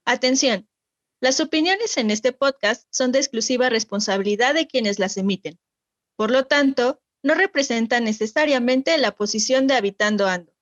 Atención, las opiniones en este podcast son de exclusiva responsabilidad de quienes las emiten. Por lo tanto, no representan necesariamente la posición de Habitando Ando.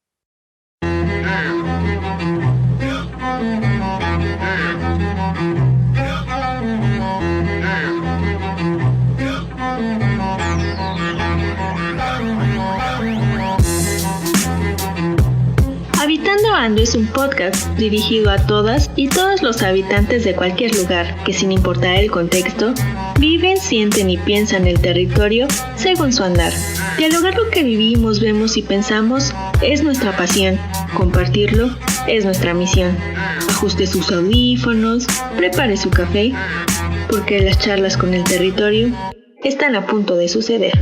Habitando Ando es un podcast dirigido a todas y todos los habitantes de cualquier lugar que, sin importar el contexto, viven, sienten y piensan el territorio según su andar. Dialogar lo que vivimos, vemos y pensamos es nuestra pasión. Compartirlo es nuestra misión. Ajuste sus audífonos, prepare su café, porque las charlas con el territorio están a punto de suceder.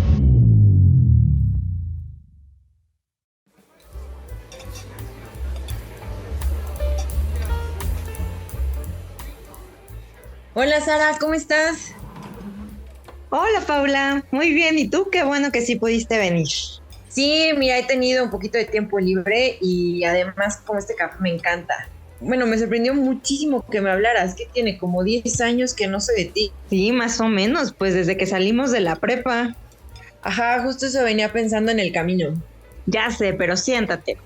Hola Sara, ¿cómo estás? Hola Paula, muy bien, ¿y tú? Qué bueno que sí pudiste venir. Sí, mira, he tenido un poquito de tiempo libre y además como este café me encanta. Bueno, me sorprendió muchísimo que me hablaras, que tiene como 10 años que no sé de ti. Sí, más o menos, pues desde que salimos de la prepa. Ajá, justo eso venía pensando en el camino. Ya sé, pero siéntate.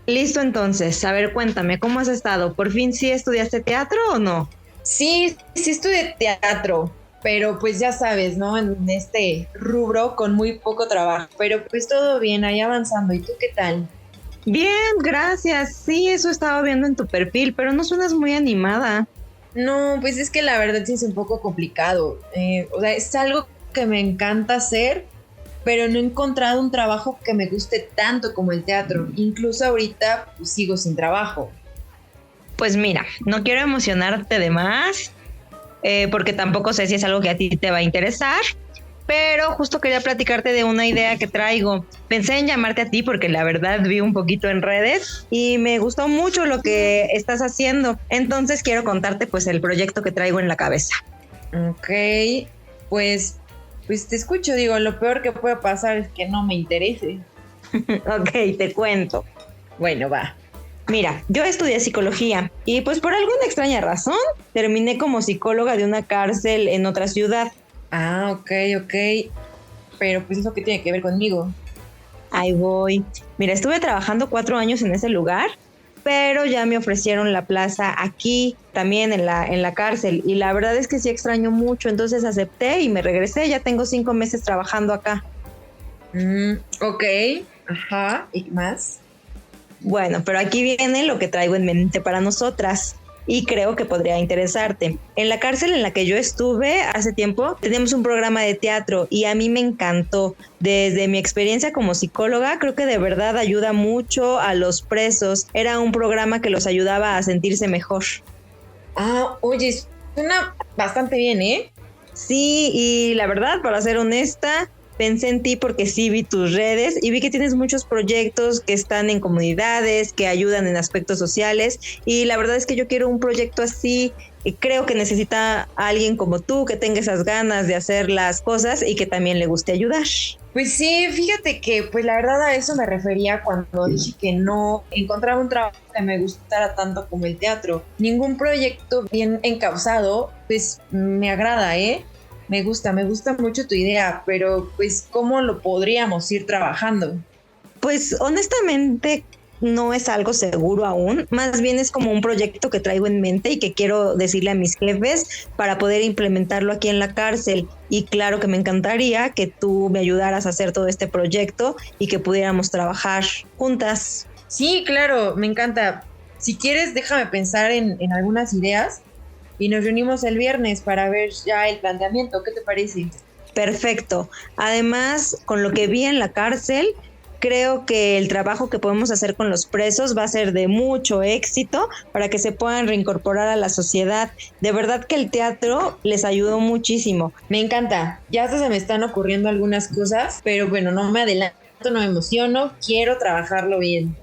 Listo entonces, a ver, cuéntame, ¿cómo has estado? ¿Por fin sí estudiaste teatro o no? Sí estudié teatro, pero pues ya sabes, ¿no? En este rubro con muy poco trabajo, pero pues todo bien, ahí avanzando. ¿Y tú qué tal? Bien, gracias. Sí, eso estaba viendo en tu perfil, pero no suenas muy animada. No, pues es que la verdad sí es un poco complicado. O sea, es algo que me encanta hacer, pero no he encontrado un trabajo que me guste tanto como el teatro. Incluso ahorita pues, sigo sin trabajo. Pues mira, no quiero emocionarte de más, porque tampoco sé si es algo que a ti te va a interesar, pero justo quería platicarte de una idea que traigo. Pensé en llamarte a ti porque la verdad vi un poquito en redes y me gustó mucho lo que estás haciendo. Entonces quiero contarte pues el proyecto que traigo en la cabeza. Ok, pues, pues te escucho, digo, lo peor que puede pasar es que no me interese. Ok, te cuento. Bueno, va. Mira, yo estudié psicología y pues por alguna extraña razón terminé como psicóloga de una cárcel en otra ciudad. Ah, ok. Pero pues eso que tiene que ver conmigo. Ahí voy. Mira, estuve trabajando 4 años en ese lugar, pero ya me ofrecieron la plaza aquí, también en la cárcel. Y la verdad es que sí extraño mucho, entonces acepté y me regresé. Ya tengo 5 meses trabajando acá. Ok, ajá, ¿y más? Bueno, pero aquí viene lo que traigo en mente para nosotras y creo que podría interesarte. En la cárcel en la que yo estuve hace tiempo, teníamos un programa de teatro y a mí me encantó. Desde mi experiencia como psicóloga, creo que de verdad ayuda mucho a los presos. Era un programa que los ayudaba a sentirse mejor. Ah, oye, suena bastante bien, ¿eh? Sí, y la verdad, para ser honesta, pensé en ti porque sí vi tus redes y vi que tienes muchos proyectos que están en comunidades, que ayudan en aspectos sociales y la verdad es que yo quiero un proyecto así y creo que necesita a alguien como tú que tenga esas ganas de hacer las cosas y que también le guste ayudar. Pues sí, fíjate que pues la verdad a eso me refería cuando dije que no encontraba un trabajo que me gustara tanto como el teatro. Ningún proyecto bien encauzado pues me agrada, ¿eh? Me gusta mucho tu idea, pero pues ¿cómo lo podríamos ir trabajando? Pues honestamente no es algo seguro aún, más bien es como un proyecto que traigo en mente y que quiero decirle a mis jefes para poder implementarlo aquí en la cárcel. Y claro que me encantaría que tú me ayudaras a hacer todo este proyecto y que pudiéramos trabajar juntas. Sí, claro, me encanta. Si quieres, déjame pensar en algunas ideas y nos reunimos el viernes para ver ya el planteamiento. ¿Qué te parece? Perfecto. Además, con lo que vi en la cárcel, creo que el trabajo que podemos hacer con los presos va a ser de mucho éxito para que se puedan reincorporar a la sociedad. De verdad que el teatro les ayudó muchísimo. Me encanta. Ya hasta se me están ocurriendo algunas cosas, pero bueno, no me adelanto, no me emociono, quiero trabajarlo bien.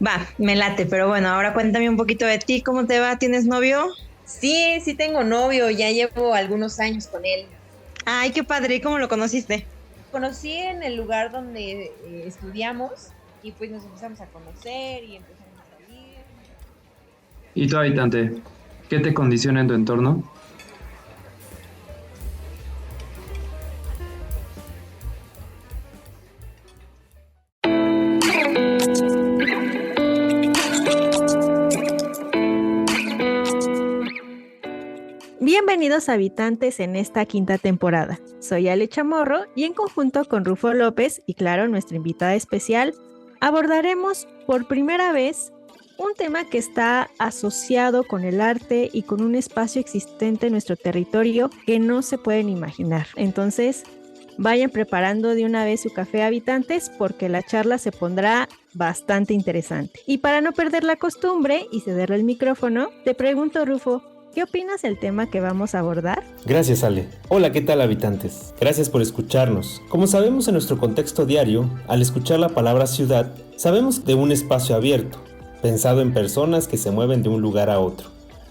Va, me late, pero bueno, ahora cuéntame un poquito de ti, ¿cómo te va? ¿Tienes novio? Sí tengo novio, ya llevo algunos años con él. Ay, qué padre, ¿y cómo lo conociste? Conocí en el lugar donde estudiamos y pues nos empezamos a conocer y empezamos a salir. ¿Y tú, habitante, qué te condiciona en tu entorno? Bienvenidos habitantes en esta quinta temporada. Soy Ale Chamorro y en conjunto con Rufo López y claro, nuestra invitada especial, abordaremos por primera vez un tema que está asociado con el arte y con un espacio existente en nuestro territorio que no se pueden imaginar. Entonces, vayan preparando de una vez su café, habitantes, porque la charla se pondrá bastante interesante. Y para no perder la costumbre y cederle el micrófono, te pregunto, Rufo, ¿qué opinas del tema que vamos a abordar? Gracias, Ale. Hola, ¿qué tal, habitantes? Gracias por escucharnos. Como sabemos en nuestro contexto diario, al escuchar la palabra ciudad, sabemos de un espacio abierto, pensado en personas que se mueven de un lugar a otro,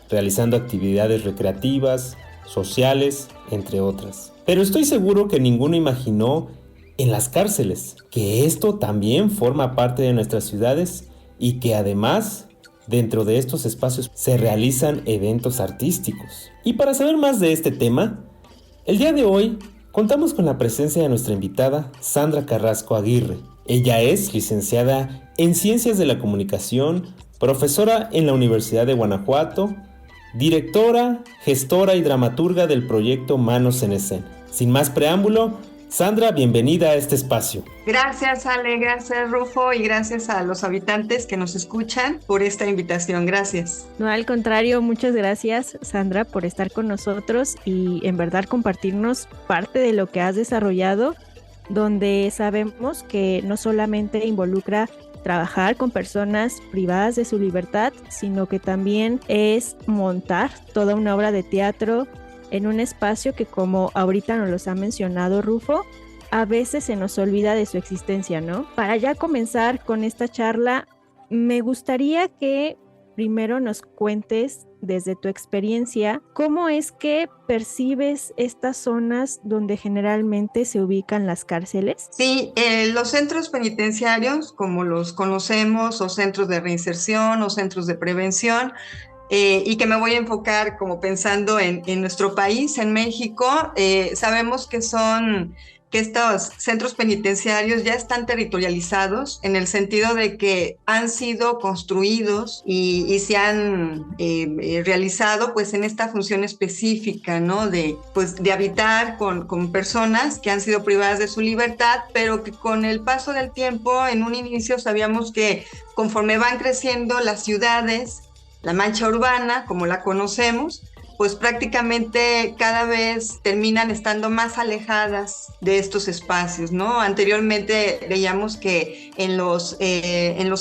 realizando actividades recreativas, sociales, entre otras. Pero estoy seguro que ninguno imaginó en las cárceles, que esto también forma parte de nuestras ciudades y que además, dentro de estos espacios se realizan eventos artísticos. Y para saber más de este tema, el día de hoy contamos con la presencia de nuestra invitada Sandra Carrasco Aguirre. Ella es licenciada en Ciencias de la Comunicación, profesora en la Universidad de Guanajuato, directora, gestora y dramaturga del proyecto Manos en Escena. Sin más preámbulo, Sandra, bienvenida a este espacio. Gracias, Ale, gracias, Rufo, y gracias a los habitantes que nos escuchan por esta invitación. Gracias. No, al contrario, muchas gracias, Sandra, por estar con nosotros y en verdad compartirnos parte de lo que has desarrollado, donde sabemos que no solamente involucra trabajar con personas privadas de su libertad, sino que también es montar toda una obra de teatro en un espacio que, como ahorita nos los ha mencionado Rufo, a veces se nos olvida de su existencia, ¿no? Para ya comenzar con esta charla, me gustaría que primero nos cuentes desde tu experiencia cómo es que percibes estas zonas donde generalmente se ubican las cárceles. Sí, los centros penitenciarios, como los conocemos, o centros de reinserción o centros de prevención, y que me voy a enfocar como pensando en nuestro país, en México, sabemos que estos centros penitenciarios ya están territorializados en el sentido de que han sido construidos y se han realizado pues en esta función específica, ¿no? De habitar con personas que han sido privadas de su libertad, pero que con el paso del tiempo, en un inicio sabíamos que conforme van creciendo las ciudades, la mancha urbana, como la conocemos, pues prácticamente cada vez terminan estando más alejadas de estos espacios, ¿no? Anteriormente veíamos que en los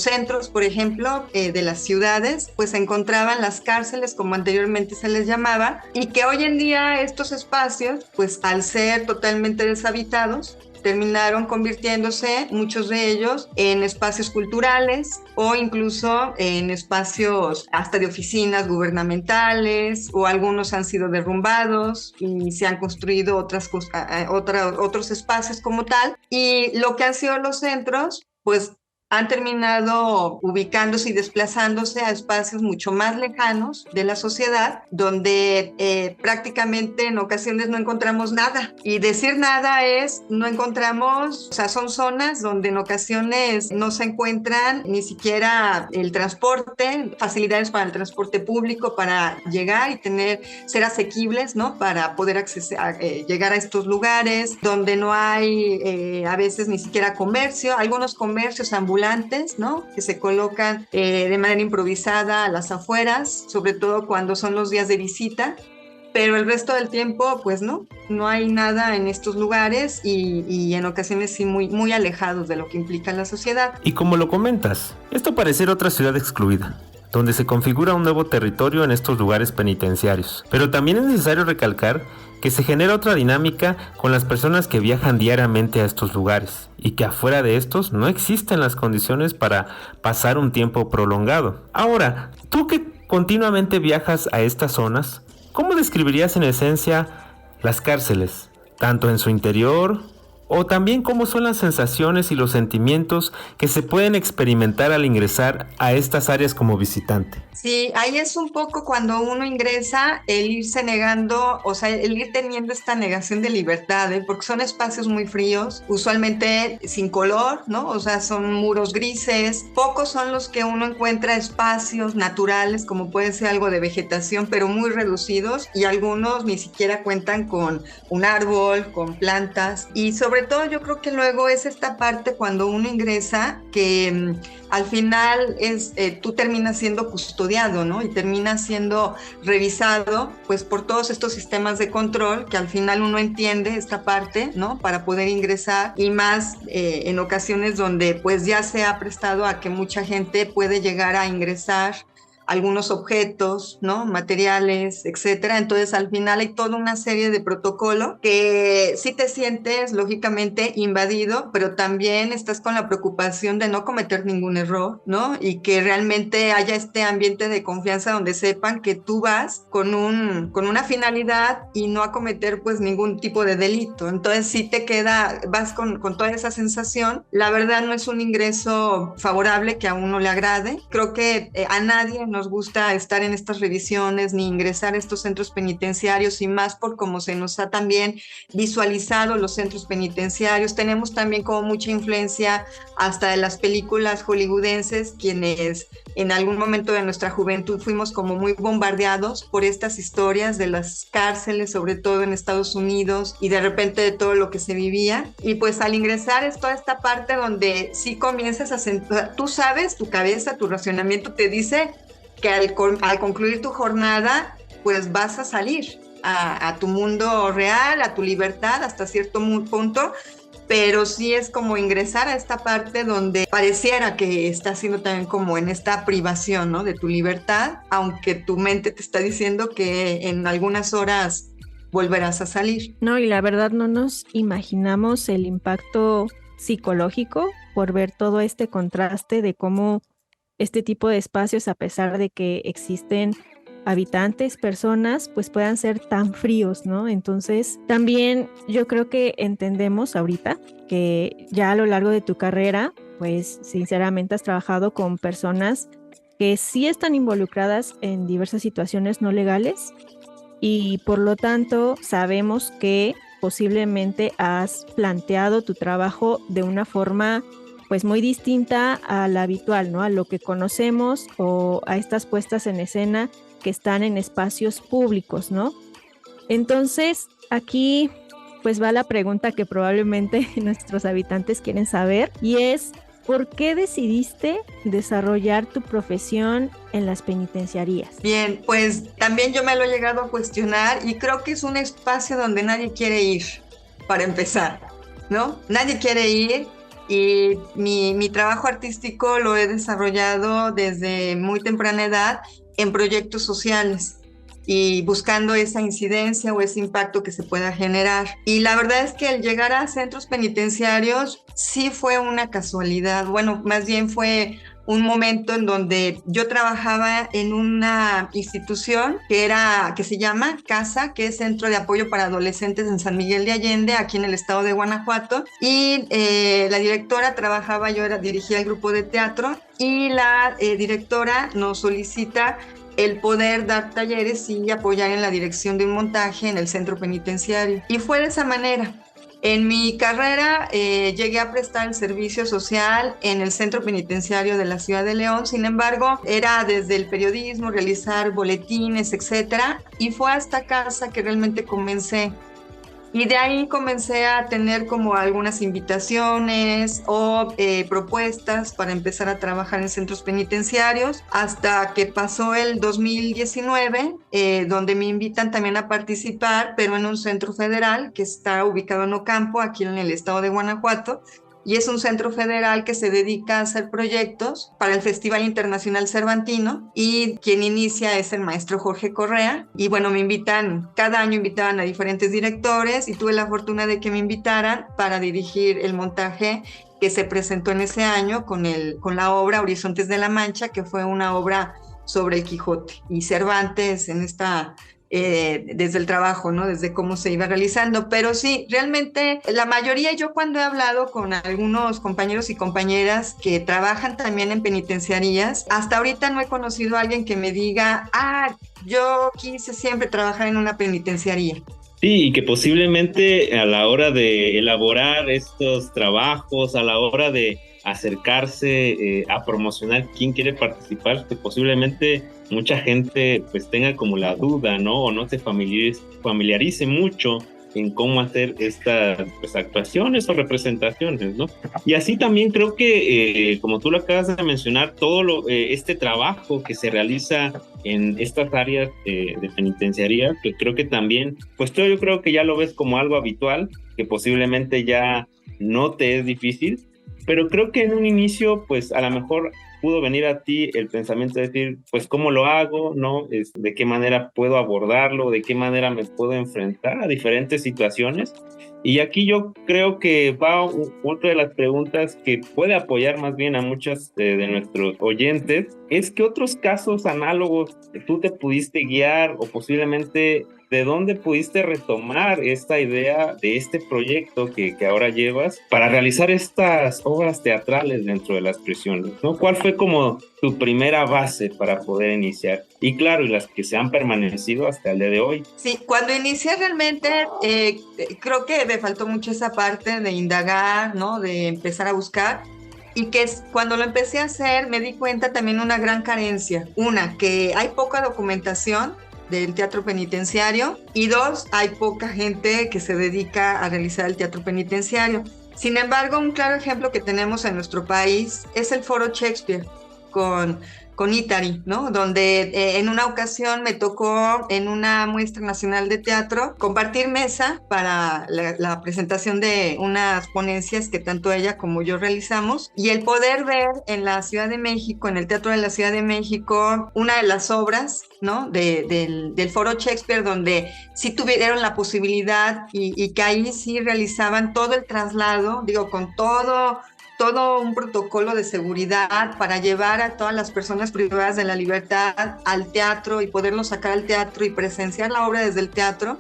centros, por ejemplo, de las ciudades, pues se encontraban las cárceles, como anteriormente se les llamaba, y que hoy en día estos espacios, pues al ser totalmente deshabitados, terminaron convirtiéndose, muchos de ellos, en espacios culturales o incluso en espacios hasta de oficinas gubernamentales, o algunos han sido derrumbados y se han construido otros espacios como tal. Y lo que han sido los centros, pues han terminado ubicándose y desplazándose a espacios mucho más lejanos de la sociedad, donde prácticamente en ocasiones no encontramos nada. Y decir nada es, no encontramos, o sea, son zonas donde en ocasiones no se encuentran ni siquiera el transporte, facilidades para el transporte público para llegar y ser asequibles, ¿no? Para poder llegar a estos lugares, donde no hay a veces ni siquiera comercio, algunos comercios ambulantes, ¿no? Que se colocan de manera improvisada a las afueras, sobre todo cuando son los días de visita, pero el resto del tiempo, pues no hay nada en estos lugares y en ocasiones sí muy, muy alejados de lo que implica la sociedad. Y como lo comentas, esto parece otra ciudad excluida, donde se configura un nuevo territorio en estos lugares penitenciarios. Pero también es necesario recalcar que se genera otra dinámica con las personas que viajan diariamente a estos lugares y que afuera de estos no existen las condiciones para pasar un tiempo prolongado. Ahora, tú que continuamente viajas a estas zonas, ¿cómo describirías en esencia las cárceles, tanto en su interior o también cómo son las sensaciones y los sentimientos que se pueden experimentar al ingresar a estas áreas como visitante. Sí, ahí es un poco cuando uno ingresa, el irse negando, o sea, el ir teniendo esta negación de libertad, porque son espacios muy fríos, usualmente sin color, ¿no? O sea, son muros grises, pocos son los que uno encuentra espacios naturales, como puede ser algo de vegetación, pero muy reducidos, y algunos ni siquiera cuentan con un árbol, con plantas, y sobre todo yo creo que luego es esta parte cuando uno ingresa que al final tú terminas siendo custodiado, ¿no? Y terminas siendo revisado, pues, por todos estos sistemas de control que al final uno entiende esta parte, ¿no? Para poder ingresar, y más en ocasiones donde pues ya se ha prestado a que mucha gente puede llegar a ingresar algunos objetos, ¿no? Materiales, etcétera. Entonces, al final hay toda una serie de protocolos que sí te sientes, lógicamente, invadido, pero también estás con la preocupación de no cometer ningún error, ¿no? Y que realmente haya este ambiente de confianza donde sepan que tú vas con una finalidad y no a cometer, pues, ningún tipo de delito. Entonces, sí te vas con toda esa sensación. La verdad, no es un ingreso favorable que a uno le agrade. Creo que a nadie nos gusta estar en estas revisiones ni ingresar a estos centros penitenciarios, y más por cómo se nos ha también visualizado los centros penitenciarios. Tenemos también como mucha influencia hasta de las películas hollywoodenses, quienes en algún momento de nuestra juventud fuimos como muy bombardeados por estas historias de las cárceles, sobre todo en Estados Unidos, y de repente de todo lo que se vivía. Y pues al ingresar es toda esta parte donde sí comienzas a sentir, tú sabes, tu cabeza, tu racionamiento te dice que al concluir tu jornada, pues vas a salir a tu mundo real, a tu libertad hasta cierto punto, pero sí es como ingresar a esta parte donde pareciera que estás siendo también como en esta privación, ¿no? De tu libertad, aunque tu mente te está diciendo que en algunas horas volverás a salir. No, y la verdad no nos imaginamos el impacto psicológico por ver todo este contraste de cómo este tipo de espacios, a pesar de que existen habitantes, personas, pues puedan ser tan fríos, ¿no? Entonces, también yo creo que entendemos ahorita que ya a lo largo de tu carrera, pues sinceramente has trabajado con personas que sí están involucradas en diversas situaciones no legales, y por lo tanto sabemos que posiblemente has planteado tu trabajo de una forma pues muy distinta a la habitual, ¿no? A lo que conocemos o a estas puestas en escena que están en espacios públicos, ¿no? Entonces, aquí pues va la pregunta que probablemente nuestros habitantes quieren saber, y es, ¿por qué decidiste desarrollar tu profesión en las penitenciarías? Bien, pues también yo me lo he llegado a cuestionar, y creo que es un espacio donde nadie quiere ir, para empezar, ¿no? Nadie quiere ir. Y mi trabajo artístico lo he desarrollado desde muy temprana edad en proyectos sociales y buscando esa incidencia o ese impacto que se pueda generar. Y la verdad es que el llegar a centros penitenciarios sí fue una casualidad. Bueno, más bien fue un momento en donde yo trabajaba en una institución que se llama CASA, que es Centro de Apoyo para Adolescentes en San Miguel de Allende, aquí en el estado de Guanajuato, y la directora dirigía el grupo de teatro, y la directora nos solicita el poder dar talleres y apoyar en la dirección de un montaje en el centro penitenciario. Y fue de esa manera. En mi carrera llegué a prestar el servicio social en el centro penitenciario de la ciudad de León. Sin embargo, era desde el periodismo, realizar boletines, etcétera, y fue hasta CASA que realmente comencé. Y de ahí comencé a tener como algunas invitaciones o propuestas para empezar a trabajar en centros penitenciarios, hasta que pasó el 2019, donde me invitan también a participar, pero en un centro federal que está ubicado en Ocampo, aquí en el estado de Guanajuato, y es un centro federal que se dedica a hacer proyectos para el Festival Internacional Cervantino, y quien inicia es el maestro Jorge Correa. Y bueno, cada año invitaban a diferentes directores, y tuve la fortuna de que me invitaran para dirigir el montaje que se presentó en ese año con la obra Horizontes de la Mancha, que fue una obra sobre el Quijote y Cervantes en esta desde el trabajo, ¿no? Desde cómo se iba realizando. Pero sí, realmente la mayoría, yo cuando he hablado con algunos compañeros y compañeras que trabajan también en penitenciarías, hasta ahorita no he conocido a alguien que me diga, yo quise siempre trabajar en una penitenciaría. Sí, y que posiblemente a la hora de elaborar estos trabajos, a la hora de acercarse a promocionar quién quiere participar, que posiblemente mucha gente pues tenga como la duda, ¿no? O no se familiarice mucho en cómo hacer estas pues, actuaciones o representaciones, ¿no? Y así también creo que, como tú lo acabas de mencionar, todo este trabajo que se realiza en estas áreas de penitenciaría, que creo que también, pues yo creo que ya lo ves como algo habitual, que posiblemente ya no te es difícil, pero creo que en un inicio, pues a lo mejor pudo venir a ti el pensamiento de decir, pues cómo lo hago, ¿no? De qué manera puedo abordarlo, de qué manera me puedo enfrentar a diferentes situaciones. Y aquí yo creo que va otra de las preguntas que puede apoyar más bien a muchos de nuestros oyentes, es que otros casos análogos tú te pudiste guiar o posiblemente de dónde pudiste retomar esta idea de este proyecto que ahora llevas para realizar estas obras teatrales dentro de las prisiones, ¿no? ¿Cuál fue como tu primera base para poder iniciar? Y claro, y las que se han permanecido hasta el día de hoy. Sí, cuando inicié realmente creo que me faltó mucho esa parte de indagar, ¿no? De empezar a buscar. Y que cuando lo empecé a hacer me di cuenta también una gran carencia. Una, que hay poca documentación del teatro penitenciario, y dos, hay poca gente que se dedica a realizar el teatro penitenciario. Sin embargo, un claro ejemplo que tenemos en nuestro país es el Foro Shakespeare con Ítari, ¿no? Donde en una ocasión me tocó en una muestra nacional de teatro compartir mesa para la presentación de unas ponencias que tanto ella como yo realizamos, y el poder ver en la Ciudad de México, en el Teatro de la Ciudad de México, una de las obras, ¿no? del Foro Shakespeare, donde sí tuvieron la posibilidad y que ahí sí realizaban todo el traslado, digo, con todo un protocolo de seguridad para llevar a todas las personas privadas de la libertad al teatro y poderlos sacar al teatro y presenciar la obra desde el teatro.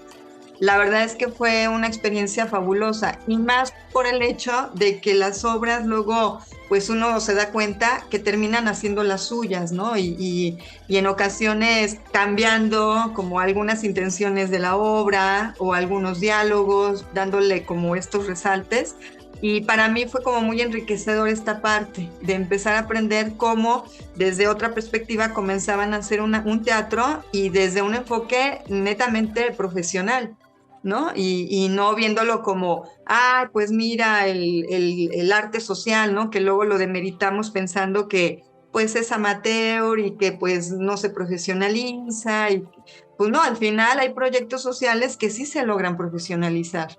La verdad es que fue una experiencia fabulosa, y más por el hecho de que las obras luego, pues uno se da cuenta que terminan haciendo las suyas, ¿no? Y en ocasiones cambiando como algunas intenciones de la obra o algunos diálogos, dándole como estos resaltes. Y para mí fue como muy enriquecedor esta parte de empezar a aprender cómo desde otra perspectiva comenzaban a hacer un teatro, y desde un enfoque netamente profesional, ¿no? Y no viéndolo como, pues mira, el arte social, ¿no? Que luego lo demeritamos pensando que pues es amateur y que pues no se profesionaliza, y pues no, al final hay proyectos sociales que sí se logran profesionalizar.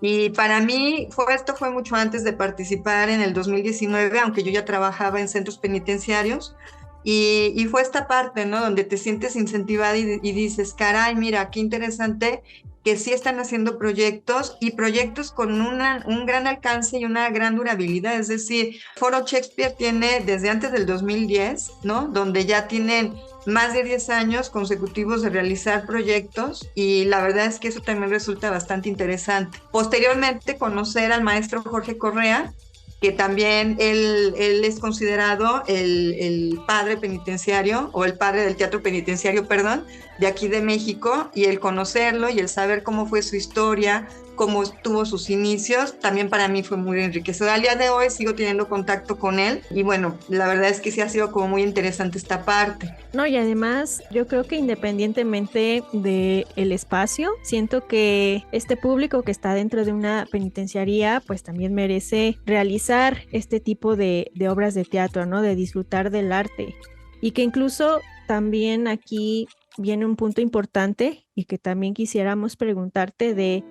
Y para mí esto fue mucho antes de participar en el 2019, aunque yo ya trabajaba en centros penitenciarios, y fue esta parte, ¿no? Donde te sientes incentivada y dices, caray, mira, qué interesante que sí están haciendo proyectos, y proyectos con un gran alcance y una gran durabilidad. Es decir, Foro Shakespeare tiene desde antes del 2010, ¿no? Donde ya tienen más de 10 años consecutivos de realizar proyectos, y la verdad es que eso también resulta bastante interesante. Posteriormente, conocer al maestro Jorge Correa, que también él es considerado el padre penitenciario, o el padre del teatro penitenciario, perdón, de aquí de México, y el conocerlo y el saber cómo fue su historia, cómo tuvo sus inicios, también para mí fue muy enriquecedor. Al día de hoy sigo teniendo contacto con él, y bueno, la verdad es que sí ha sido como muy interesante esta parte. No, y además yo creo que independientemente del espacio, siento que este público que está dentro de una penitenciaría pues también merece realizar este tipo de obras de teatro, ¿no? De disfrutar del arte, y que incluso también aquí viene un punto importante y que también quisiéramos preguntarte de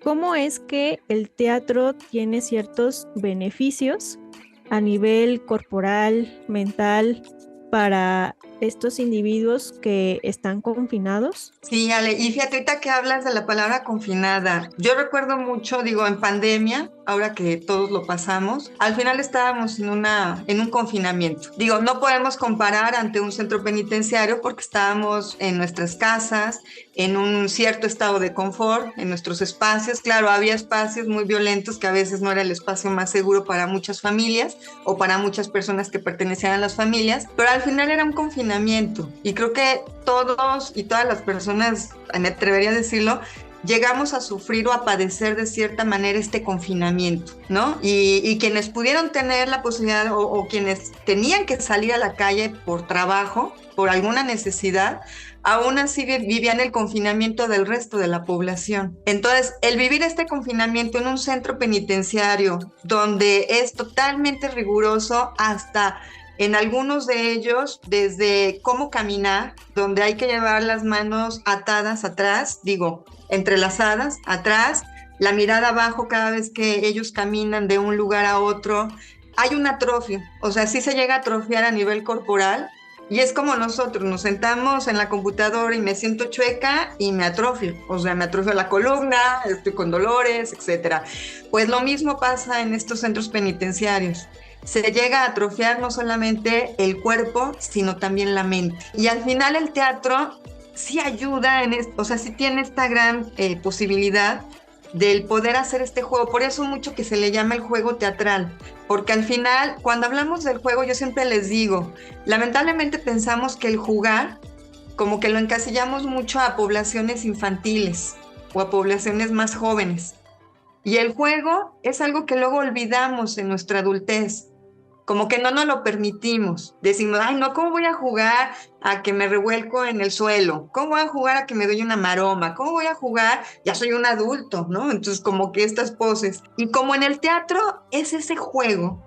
¿cómo es que el teatro tiene ciertos beneficios a nivel corporal, mental, para estos individuos que están confinados? Sí, Ale, y fíjate, ahorita que hablas de la palabra confinada, yo recuerdo mucho, digo, en pandemia, ahora que todos lo pasamos, al final estábamos en un confinamiento. Digo, no podemos comparar ante un centro penitenciario porque estábamos en nuestras casas, en un cierto estado de confort, en nuestros espacios. Claro, había espacios muy violentos que a veces no era el espacio más seguro para muchas familias o para muchas personas que pertenecían a las familias, pero al final era un confinamiento y creo que todos y todas las personas, me atrevería a decirlo, llegamos a sufrir o a padecer de cierta manera este confinamiento, ¿no? Y quienes pudieron tener la posibilidad o quienes tenían que salir a la calle por trabajo, por alguna necesidad, aún así vivían el confinamiento del resto de la población. Entonces, el vivir este confinamiento en un centro penitenciario donde es totalmente riguroso hasta en algunos de ellos, desde cómo caminar, donde hay que llevar las manos atadas atrás, digo, entrelazadas atrás, la mirada abajo cada vez que ellos caminan de un lugar a otro. Hay un atrofio, o sea, sí se llega a atrofiar a nivel corporal y es como nosotros, nos sentamos en la computadora y me siento chueca y me atrofio, o sea, me atrofio la columna, estoy con dolores, etcétera. Pues lo mismo pasa en estos centros penitenciarios. Se llega a atrofiar no solamente el cuerpo, sino también la mente. Y al final el teatro sí ayuda en esto, o sea, sí tiene esta gran posibilidad del poder hacer este juego. Por eso mucho que se le llama el juego teatral, porque al final, cuando hablamos del juego, yo siempre les digo, lamentablemente pensamos que el jugar, como que lo encasillamos mucho a poblaciones infantiles o a poblaciones más jóvenes. Y el juego es algo que luego olvidamos en nuestra adultez. Como que no nos lo permitimos. Decimos, ay, no, ¿cómo voy a jugar a que me revuelco en el suelo? ¿Cómo voy a jugar a que me doy una maroma? ¿Cómo voy a jugar? Ya soy un adulto, ¿no? Entonces, como que estas poses. Y como en el teatro es ese juego,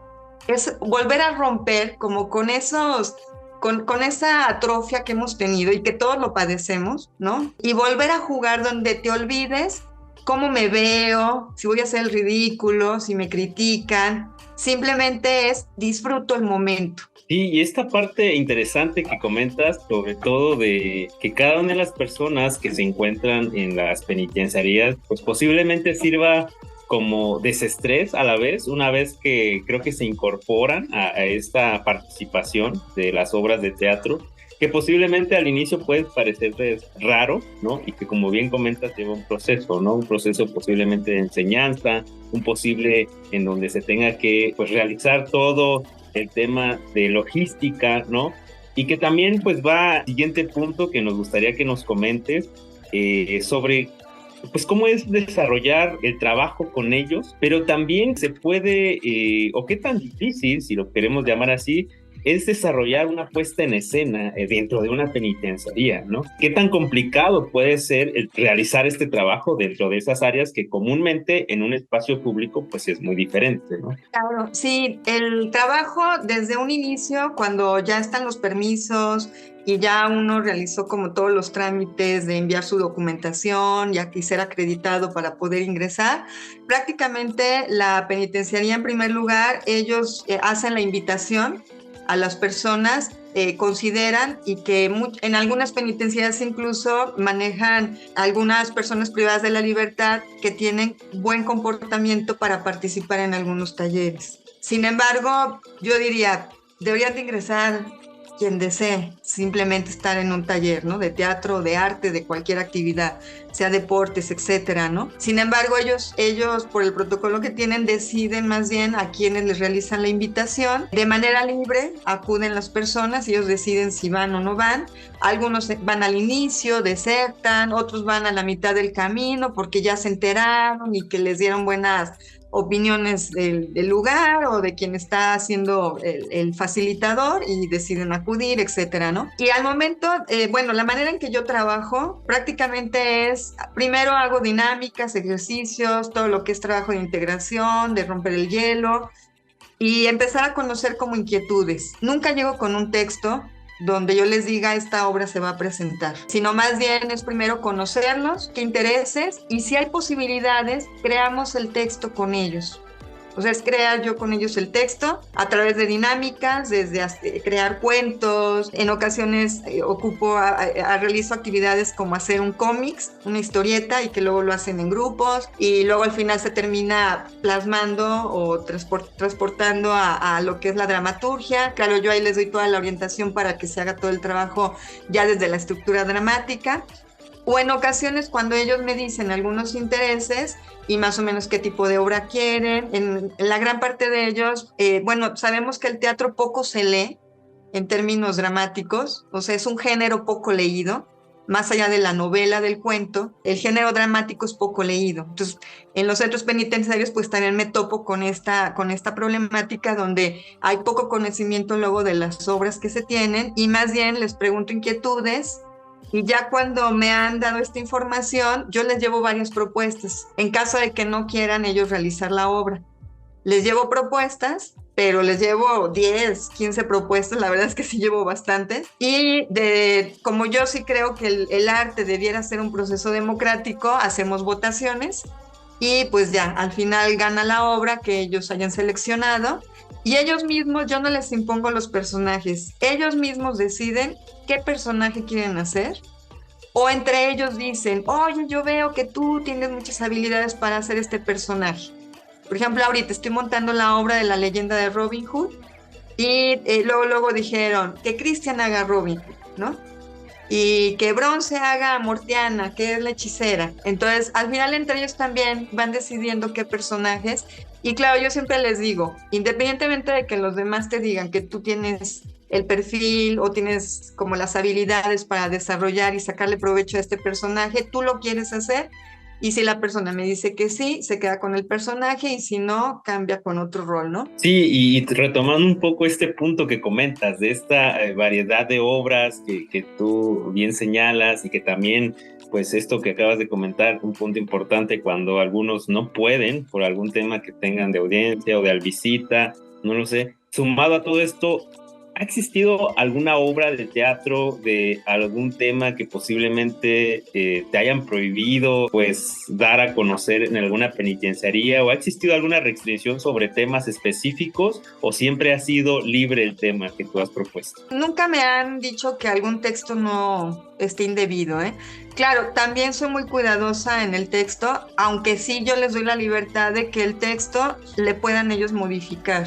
es volver a romper como con esos, con esa atrofia que hemos tenido y que todos lo padecemos, ¿no? Y volver a jugar donde te olvides cómo me veo, si voy a hacer el ridículo, si me critican. Simplemente es disfruto el momento. Sí, y esta parte interesante que comentas, sobre todo de que cada una de las personas que se encuentran en las penitenciarías, pues posiblemente sirva como desestrés a la vez, una vez que creo que se incorporan a esta participación de las obras de teatro, que posiblemente al inicio puede parecerles raro, ¿no? Y que, como bien comentas, lleva un proceso, ¿no? Un proceso posiblemente de enseñanza, un posible en donde se tenga que, pues, realizar todo el tema de logística, ¿no? Y que también, pues, va al siguiente punto que nos gustaría que nos comentes sobre, pues, cómo es desarrollar el trabajo con ellos, pero también se puede, o qué tan difícil, si lo queremos llamar así, es desarrollar una puesta en escena dentro de una penitenciaría, ¿no? ¿Qué tan complicado puede ser el realizar este trabajo dentro de esas áreas que comúnmente en un espacio público pues es muy diferente, ¿no? Claro, sí, el trabajo desde un inicio, cuando ya están los permisos y ya uno realizó como todos los trámites de enviar su documentación, ya que ser acreditado para poder ingresar, prácticamente la penitenciaría en primer lugar, ellos hacen la invitación a las personas, consideran y que en algunas penitenciarías incluso manejan algunas personas privadas de la libertad que tienen buen comportamiento para participar en algunos talleres. Sin embargo, yo diría, deberían de ingresar quien desee simplemente estar en un taller, ¿no? De teatro, de arte, de cualquier actividad, sea deportes, etcétera, ¿no? Sin embargo, ellos, por el protocolo que tienen, deciden más bien a quienes les realizan la invitación. De manera libre acuden las personas y ellos deciden si van o no van. Algunos van al inicio, desertan, otros van a la mitad del camino porque ya se enteraron y que les dieron buenas opiniones del lugar o de quien está haciendo el facilitador y deciden acudir, etcétera, ¿no? Y al momento, bueno, la manera en que yo trabajo prácticamente es, primero hago dinámicas, ejercicios, todo lo que es trabajo de integración, de romper el hielo y empezar a conocer como inquietudes. Nunca llego con un texto donde yo les diga esta obra se va a presentar, sino más bien es primero conocerlos, qué intereses y si hay posibilidades, creamos el texto con ellos. O sea, es crear yo con ellos el texto a través de dinámicas, desde crear cuentos. En ocasiones realizo actividades como hacer un cómics, una historieta, y que luego lo hacen en grupos, y luego al final se termina plasmando o transportando a lo que es la dramaturgia. Claro, yo ahí les doy toda la orientación para que se haga todo el trabajo ya desde la estructura dramática. O en ocasiones cuando ellos me dicen algunos intereses y más o menos qué tipo de obra quieren, en la gran parte de ellos, sabemos que el teatro poco se lee en términos dramáticos, o sea, es un género poco leído, más allá de la novela, del cuento, el género dramático es poco leído. Entonces, en los centros penitenciarios, pues también me topo con esta problemática donde hay poco conocimiento luego de las obras que se tienen, y más bien les pregunto inquietudes. Y ya cuando me han dado esta información, yo les llevo varias propuestas. En caso de que no quieran ellos realizar la obra, les llevo propuestas, pero les llevo 10, 15 propuestas, la verdad es que sí llevo bastantes. Y como yo sí creo que el arte debiera ser un proceso democrático, hacemos votaciones y pues ya, al final gana la obra que ellos hayan seleccionado. Y ellos mismos, yo no les impongo los personajes, ellos mismos deciden qué personaje quieren hacer, o entre ellos dicen, oye, yo veo que tú tienes muchas habilidades para hacer este personaje. Por ejemplo, ahorita estoy montando la obra de la leyenda de Robin Hood, y luego dijeron que Cristian haga Robin Hood, ¿no? Y que Bronce haga a Mortiana, que es la hechicera. Entonces, al final entre ellos también van decidiendo qué personajes. Y claro, yo siempre les digo, independientemente de que los demás te digan que tú tienes el perfil o tienes como las habilidades para desarrollar y sacarle provecho a este personaje, tú lo quieres hacer, y si la persona me dice que sí, se queda con el personaje, y si no, cambia con otro rol, ¿no? Sí, y retomando un poco este punto que comentas de esta variedad de obras que tú bien señalas, y que también, pues esto que acabas de comentar, un punto importante cuando algunos no pueden por algún tema que tengan de audiencia o de visita, no lo sé. Sumado a todo esto, ¿ha existido alguna obra de teatro de algún tema que posiblemente te hayan prohibido pues dar a conocer en alguna penitenciaría? ¿O ha existido alguna restricción sobre temas específicos, o siempre ha sido libre el tema que tú has propuesto? Nunca me han dicho que algún texto no esté indebido, ¿eh? Claro, también soy muy cuidadosa en el texto, aunque sí yo les doy la libertad de que el texto le puedan ellos modificar.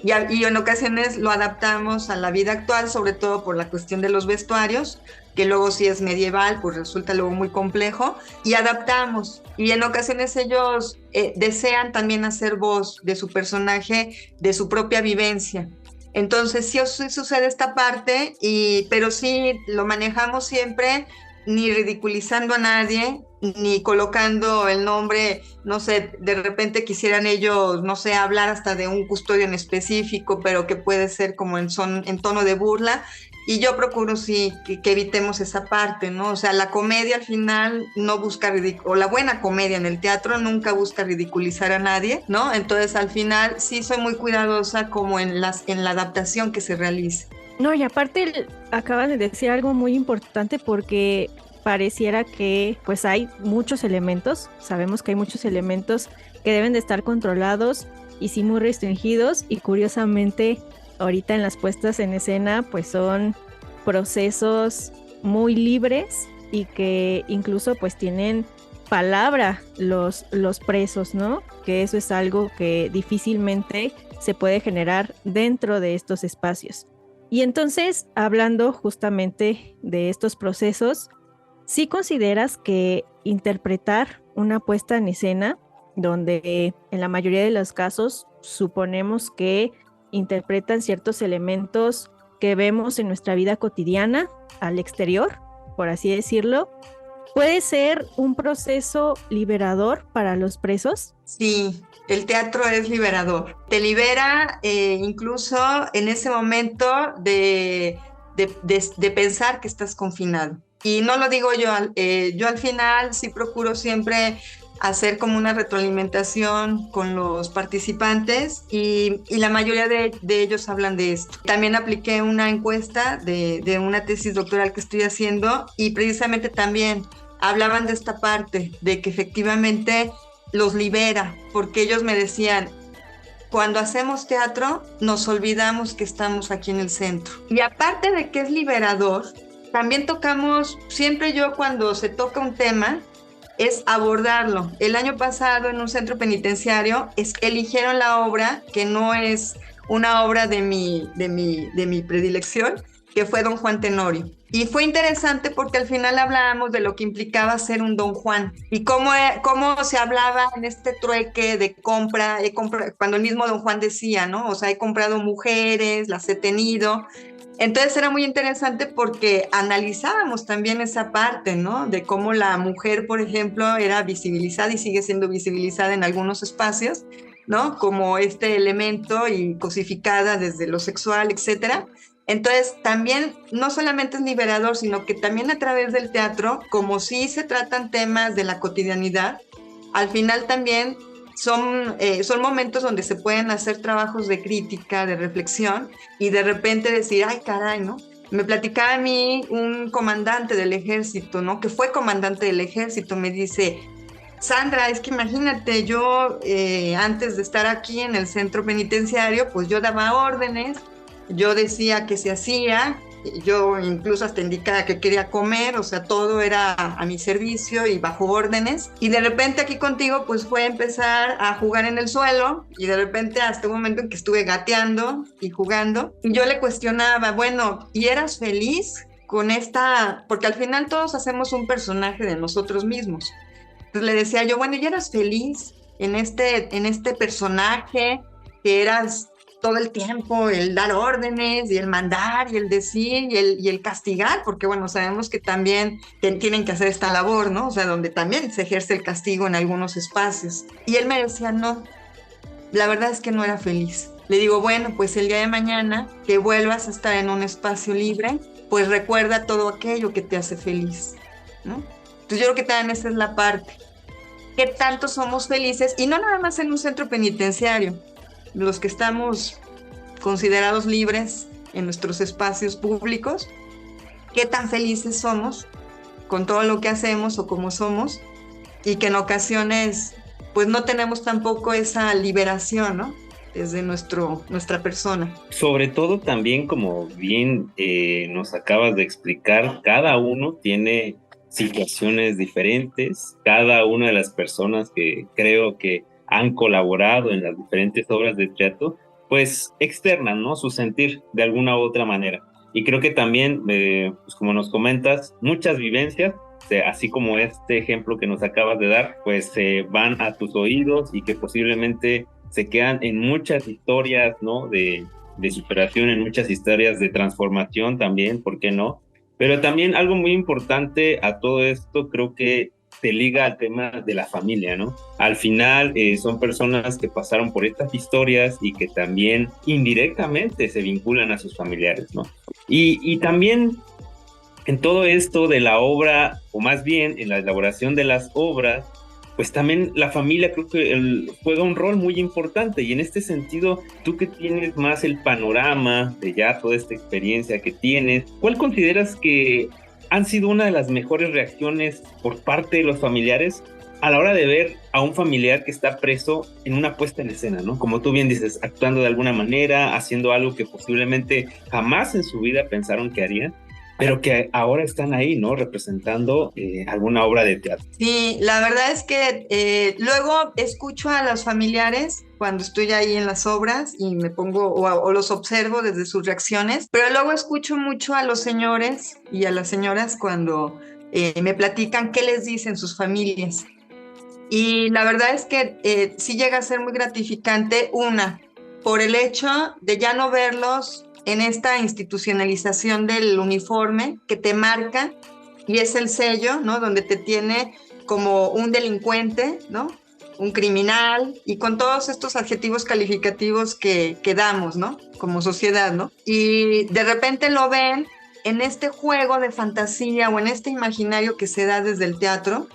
Y en ocasiones lo adaptamos a la vida actual, sobre todo por la cuestión de los vestuarios, que luego si es medieval, pues resulta luego muy complejo, y adaptamos. Y en ocasiones ellos desean también hacer voz de su personaje, de su propia vivencia. Entonces sí sucede esta parte, pero sí lo manejamos siempre, ni ridiculizando a nadie, ni colocando el nombre, no sé, de repente quisieran ellos, no sé, hablar hasta de un custodio en específico, pero que puede ser como en tono de burla, y yo procuro sí que evitemos esa parte, ¿no? O sea, la comedia al final no busca o la buena comedia en el teatro nunca busca ridiculizar a nadie, ¿no? Entonces al final sí soy muy cuidadosa como en la adaptación que se realice. No, y aparte acaban de decir algo muy importante, porque pareciera que pues hay muchos elementos, sabemos que hay muchos elementos que deben de estar controlados y sí muy restringidos, y curiosamente ahorita en las puestas en escena pues son procesos muy libres y que incluso pues tienen palabra los presos, ¿no? Que eso es algo que difícilmente se puede generar dentro de estos espacios. Y entonces, hablando justamente de estos procesos, ¿sí consideras que interpretar una puesta en escena, donde en la mayoría de los casos suponemos que interpretan ciertos elementos que vemos en nuestra vida cotidiana al exterior, por así decirlo, puede ser un proceso liberador para los presos? Sí, el teatro es liberador. Te libera incluso en ese momento de pensar que estás confinado. Y no lo digo yo, yo al final sí procuro siempre hacer como una retroalimentación con los participantes, y la mayoría de ellos hablan de esto. También apliqué una encuesta de una tesis doctoral que estoy haciendo, y precisamente también hablaban de esta parte, de que efectivamente los libera, porque ellos me decían, cuando hacemos teatro nos olvidamos que estamos aquí en el centro. Y aparte de que es liberador, también tocamos, siempre yo cuando se toca un tema, es abordarlo. El año pasado en un centro penitenciario eligieron la obra, que no es una obra de mi predilección, que fue Don Juan Tenorio. Y fue interesante porque al final hablábamos de lo que implicaba ser un Don Juan y cómo se hablaba en este trueque de compra, cuando el mismo Don Juan decía, ¿no? O sea, he comprado mujeres, las he tenido. Entonces era muy interesante porque analizábamos también esa parte, ¿no? De cómo la mujer, por ejemplo, era visibilizada y sigue siendo visibilizada en algunos espacios, ¿no? Como este elemento y cosificada desde lo sexual, etcétera. Entonces, también no solamente es liberador, sino que también a través del teatro, como sí se tratan temas de la cotidianidad, al final también son momentos donde se pueden hacer trabajos de crítica, de reflexión, y de repente decir, ay, caray, ¿no? Me platicaba a mí un comandante del ejército, ¿no? Que fue comandante del ejército, me dice, Sandra, es que imagínate, yo antes de estar aquí en el centro penitenciario, pues yo daba órdenes, yo decía que se hacía, yo incluso hasta indicaba que quería comer, o sea, todo era a mi servicio y bajo órdenes. Y de repente aquí contigo, pues fue empezar a jugar en el suelo y de repente hasta un momento en que estuve gateando y jugando. Y yo le cuestionaba, bueno, ¿y eras feliz con esta? Porque al final todos hacemos un personaje de nosotros mismos. Entonces le decía yo, bueno, ¿y eras feliz en este personaje que eras todo el tiempo el dar órdenes y el mandar y el decir y el castigar? Porque bueno, sabemos que también tienen que hacer esta labor, ¿no? O sea, donde también se ejerce el castigo en algunos espacios. Y él me decía, no, la verdad es que no era feliz. Le digo, bueno, pues el día de mañana que vuelvas a estar en un espacio libre, pues recuerda todo aquello que te hace feliz, ¿no? Entonces yo creo que también esa es la parte. ¿Qué tanto somos felices? Y no nada más en un centro penitenciario. Los que estamos considerados libres en nuestros espacios públicos, qué tan felices somos con todo lo que hacemos o como somos, y que en ocasiones pues no tenemos tampoco esa liberación, ¿no? Desde nuestra persona. Sobre todo también, como bien nos acabas de explicar, cada uno tiene situaciones diferentes, cada una de las personas que creo que han colaborado en las diferentes obras de teatro, pues externan, ¿no? Su sentir de alguna u otra manera. Y creo que también, pues como nos comentas, muchas vivencias, así como este ejemplo que nos acabas de dar, pues van a tus oídos y que posiblemente se quedan en muchas historias, ¿no? De superación, en muchas historias de transformación también, ¿por qué no? Pero también algo muy importante a todo esto, creo que se liga al tema de la familia, ¿no? Al final son personas que pasaron por estas historias y que también indirectamente se vinculan a sus familiares, ¿no? Y también en todo esto de la obra, o más bien en la elaboración de las obras, pues también la familia creo que juega un rol muy importante. Y en este sentido, tú que tienes más el panorama de ya toda esta experiencia que tienes, ¿cuál consideras que han sido una de las mejores reacciones por parte de los familiares a la hora de ver a un familiar que está preso en una puesta en escena, ¿no? Como tú bien dices, actuando de alguna manera, haciendo algo que posiblemente jamás en su vida pensaron que harían, pero que ahora están ahí, ¿no? Representando alguna obra de teatro. Sí, la verdad es que luego escucho a los familiares cuando estoy ahí en las obras y me pongo o los observo desde sus reacciones, pero luego escucho mucho a los señores y a las señoras cuando me platican qué les dicen sus familias. Y la verdad es que sí llega a ser muy gratificante, por el hecho de ya no verlos en esta institucionalización del uniforme que te marca y es el sello, ¿no? Donde te tiene como un delincuente, ¿no? Un criminal y con todos estos adjetivos calificativos que damos, ¿no? Como sociedad, ¿no? Y de repente lo ven en este juego de fantasía o en este imaginario que se da desde el teatro,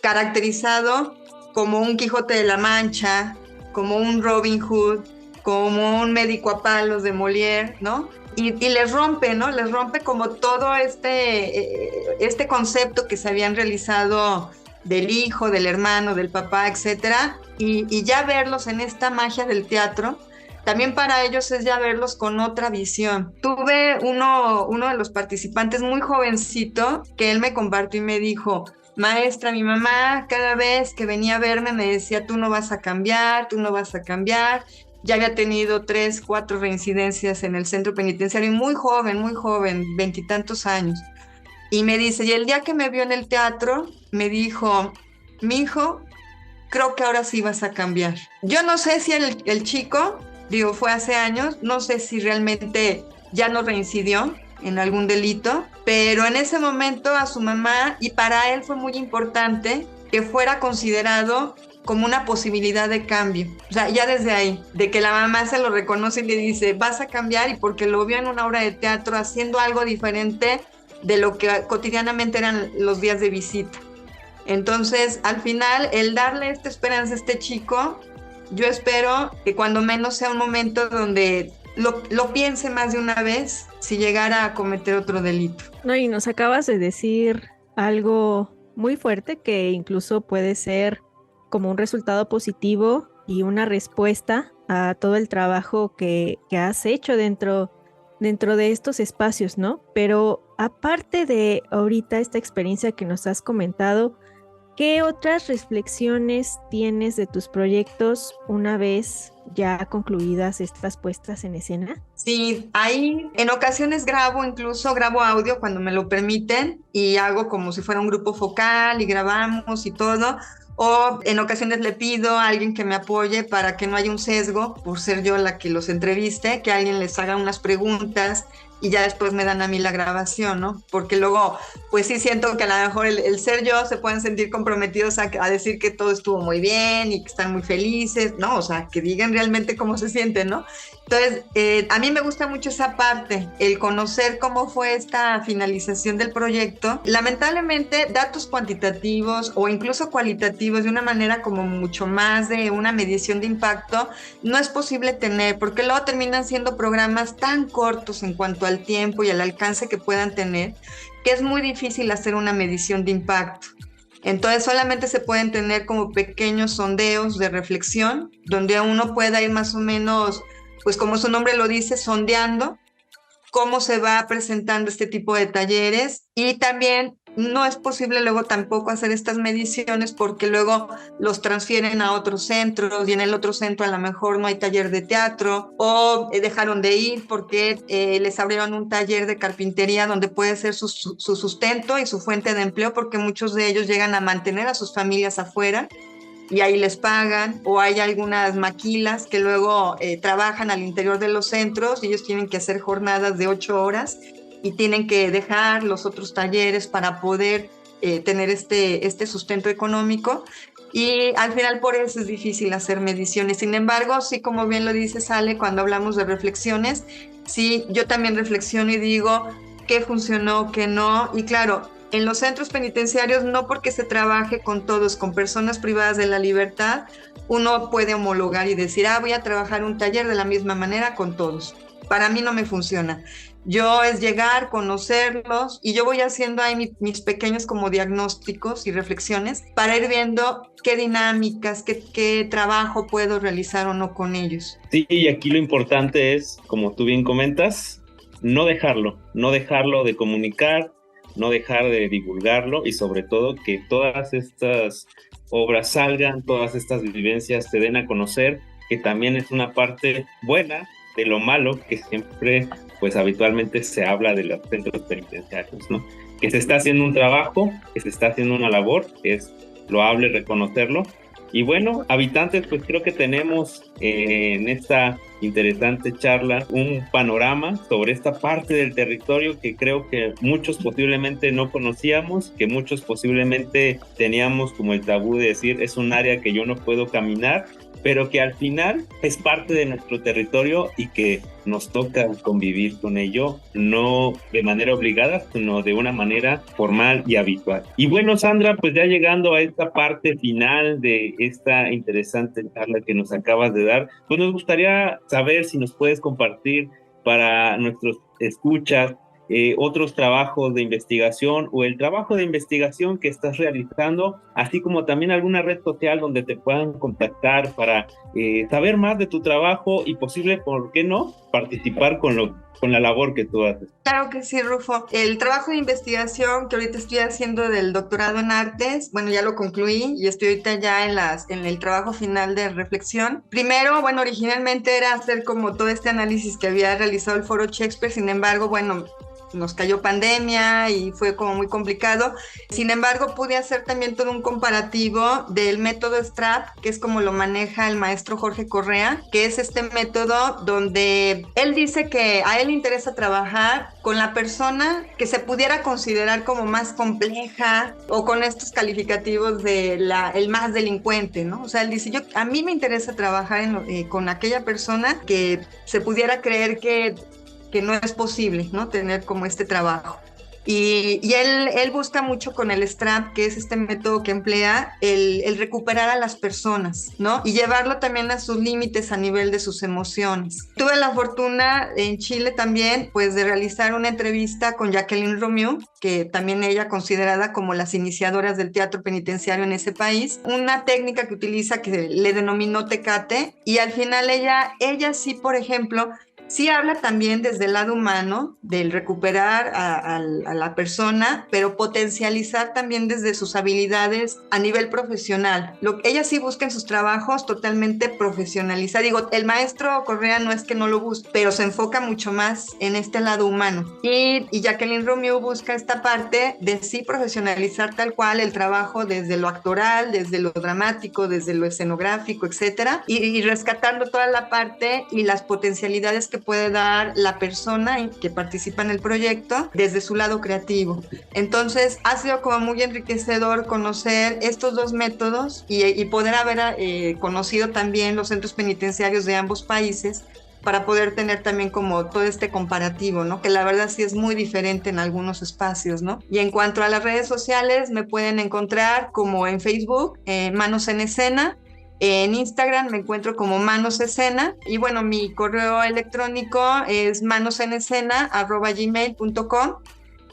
caracterizado como un Quijote de la Mancha, como un Robin Hood, como un médico a palos de Molière, ¿no? Y les rompe, ¿no? Les rompe como todo este concepto que se habían realizado del hijo, del hermano, del papá, etcétera, y ya verlos en esta magia del teatro, también para ellos es ya verlos con otra visión. Tuve uno de los participantes muy jovencito que él me compartió y me dijo: maestra, mi mamá cada vez que venía a verme me decía, tú no vas a cambiar, tú no vas a cambiar. Ya había tenido 3, 4 reincidencias en el centro penitenciario, muy joven, 20 y tantos años. Y me dice, y el día que me vio en el teatro, me dijo, mi hijo, creo que ahora sí vas a cambiar. Yo no sé si el chico, digo, fue hace años, no sé si realmente ya no reincidió en algún delito, pero en ese momento a su mamá, y para él fue muy importante que fuera considerado como una posibilidad de cambio. O sea, ya desde ahí, de que la mamá se lo reconoce y le dice, vas a cambiar, y porque lo vio en una obra de teatro haciendo algo diferente de lo que cotidianamente eran los días de visita. Entonces, al final, el darle esta esperanza a este chico, yo espero que cuando menos sea un momento donde lo piense más de una vez si llegara a cometer otro delito. No, y nos acabas de decir algo muy fuerte que incluso puede ser como un resultado positivo y una respuesta a todo el trabajo que has hecho dentro de estos espacios, ¿no? Pero aparte de ahorita esta experiencia que nos has comentado, ¿qué otras reflexiones tienes de tus proyectos una vez ya concluidas estas puestas en escena? Sí, ahí en ocasiones incluso grabo audio cuando me lo permiten y hago como si fuera un grupo focal y grabamos y todo. O en ocasiones le pido a alguien que me apoye para que no haya un sesgo por ser yo la que los entreviste, que alguien les haga unas preguntas y ya después me dan a mí la grabación, ¿no? Porque luego, pues sí siento que a lo mejor el ser yo se pueden sentir comprometidos a decir que todo estuvo muy bien y que están muy felices, ¿no? O sea, que digan realmente cómo se sienten, ¿no? Entonces, a mí me gusta mucho esa parte, el conocer cómo fue esta finalización del proyecto. Lamentablemente, datos cuantitativos o incluso cualitativos de una manera como mucho más de una medición de impacto, no es posible tener, porque luego terminan siendo programas tan cortos en cuanto al tiempo y al alcance que puedan tener, que es muy difícil hacer una medición de impacto. Entonces solamente se pueden tener como pequeños sondeos de reflexión, donde uno pueda ir más o menos, pues como su nombre lo dice, sondeando cómo se va presentando este tipo de talleres, y también no es posible luego tampoco hacer estas mediciones porque luego los transfieren a otros centros y en el otro centro a lo mejor no hay taller de teatro o dejaron de ir porque les abrieron un taller de carpintería donde puede ser su sustento y su fuente de empleo, porque muchos de ellos llegan a mantener a sus familias afuera y ahí les pagan, o hay algunas maquilas que luego trabajan al interior de los centros y ellos tienen que hacer jornadas de 8 horas y tienen que dejar los otros talleres para poder tener este sustento económico, y al final por eso es difícil hacer mediciones. Sin embargo, sí, como bien lo dice Sale, cuando hablamos de reflexiones, sí, yo también reflexiono y digo qué funcionó, qué no, y claro, en los centros penitenciarios, no porque se trabaje con todos, con personas privadas de la libertad, uno puede homologar y decir, voy a trabajar un taller de la misma manera con todos. Para mí no me funciona. Yo es llegar, conocerlos, y yo voy haciendo ahí mis pequeños como diagnósticos y reflexiones para ir viendo qué dinámicas, qué trabajo puedo realizar o no con ellos. Sí, y aquí lo importante es, como tú bien comentas, no dejarlo de comunicar, no dejar de divulgarlo, y sobre todo que todas estas obras salgan, todas estas vivencias se den a conocer, que también es una parte buena de lo malo que siempre, pues habitualmente se habla de los centros penitenciarios, ¿no? Que se está haciendo un trabajo, que se está haciendo una labor, es loable reconocerlo. Y bueno, habitantes, pues creo que tenemos en esta interesante charla un panorama sobre esta parte del territorio que creo que muchos posiblemente no conocíamos, que muchos posiblemente teníamos como el tabú de decir es un área que yo no puedo caminar, pero que al final es parte de nuestro territorio y que nos toca convivir con ello, no de manera obligada, sino de una manera formal y habitual. Y bueno, Sandra, pues ya llegando a esta parte final de esta interesante charla que nos acabas de dar, pues nos gustaría saber si nos puedes compartir para nuestros escuchas otros trabajos de investigación o el trabajo de investigación que estás realizando, así como también alguna red social donde te puedan contactar para saber más de tu trabajo y posible, ¿por qué no?, participar con la labor que tú haces. Claro que sí, Rufo. El trabajo de investigación que ahorita estoy haciendo del doctorado en artes, bueno, ya lo concluí y estoy ahorita ya en el trabajo final de reflexión. Primero, bueno, originalmente era hacer como todo este análisis que había realizado el Foro Shakespeare, sin embargo, bueno, nos cayó pandemia y fue como muy complicado. Sin embargo, pude hacer también todo un comparativo del método STRAP, que es como lo maneja el maestro Jorge Correa, que es este método donde él dice que a él le interesa trabajar con la persona que se pudiera considerar como más compleja o con estos calificativos de el más delincuente, ¿no? O sea, él dice, a mí me interesa trabajar con aquella persona que se pudiera creer que no es posible, ¿no?, tener como este trabajo. Y él busca mucho con el STRAP, que es este método que emplea el recuperar a las personas, ¿no? Y llevarlo también a sus límites a nivel de sus emociones. Tuve la fortuna en Chile también, pues, de realizar una entrevista con Jacqueline Romieux, que también ella considerada como las iniciadoras del teatro penitenciario en ese país. Una técnica que utiliza que le denominó Tecate, y al final ella sí, por ejemplo, sí habla también desde el lado humano, del recuperar a la persona, pero potencializar también desde sus habilidades a nivel profesional. Ella sí busca en sus trabajos totalmente profesionalizar. Digo, el maestro Correa no es que no lo busque, pero se enfoca mucho más en este lado humano. Y Jacqueline Romieux busca esta parte de sí profesionalizar tal cual el trabajo desde lo actoral, desde lo dramático, desde lo escenográfico, etcétera, y rescatando toda la parte y las potencialidades que puede dar la persona que participa en el proyecto desde su lado creativo. Entonces ha sido como muy enriquecedor conocer estos dos métodos y poder haber conocido también los centros penitenciarios de ambos países para poder tener también como todo este comparativo, ¿no? Que la verdad sí es muy diferente en algunos espacios, ¿no? Y en cuanto a las redes sociales, me pueden encontrar como en Facebook, Manos en Escena. En Instagram me encuentro como Manos Escena, y bueno, mi correo electrónico es manosenescena@gmail.com.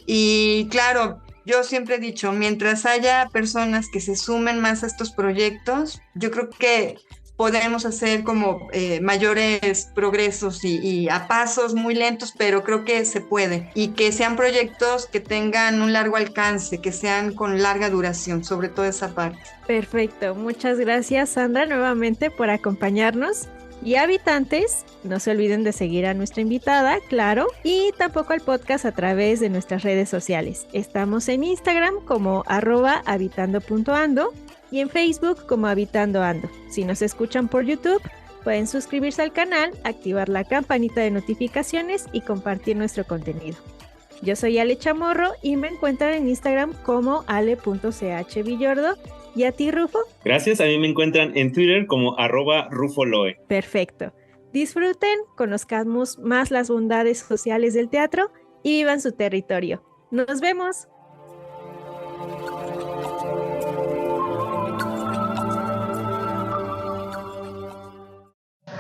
Y claro, yo siempre he dicho, mientras haya personas que se sumen más a estos proyectos, yo creo que podemos hacer como mayores progresos y a pasos muy lentos, pero creo que se puede. Y que sean proyectos que tengan un largo alcance, que sean con larga duración, sobre todo esa parte. Perfecto, muchas gracias, Sandra, nuevamente por acompañarnos. Y habitantes, no se olviden de seguir a nuestra invitada, claro, y tampoco al podcast a través de nuestras redes sociales. Estamos en Instagram como @habitando.ando y en Facebook como Habitando Ando. Si nos escuchan por YouTube, pueden suscribirse al canal, activar la campanita de notificaciones y compartir nuestro contenido. Yo soy Ale Chamorro y me encuentran en Instagram como ale.chvillordo. ¿Y a ti, Rufo? Gracias, a mí me encuentran en Twitter como @rufoloe. Perfecto. Disfruten, conozcamos más las bondades sociales del teatro y vivan su territorio. ¡Nos vemos!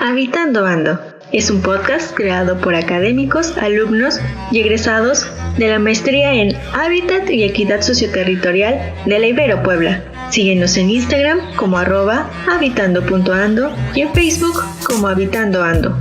Habitando Ando es un podcast creado por académicos, alumnos y egresados de la maestría en Hábitat y Equidad Socioterritorial de la Ibero Puebla. Síguenos en Instagram como @habitando.ando y en Facebook como Habitando Ando.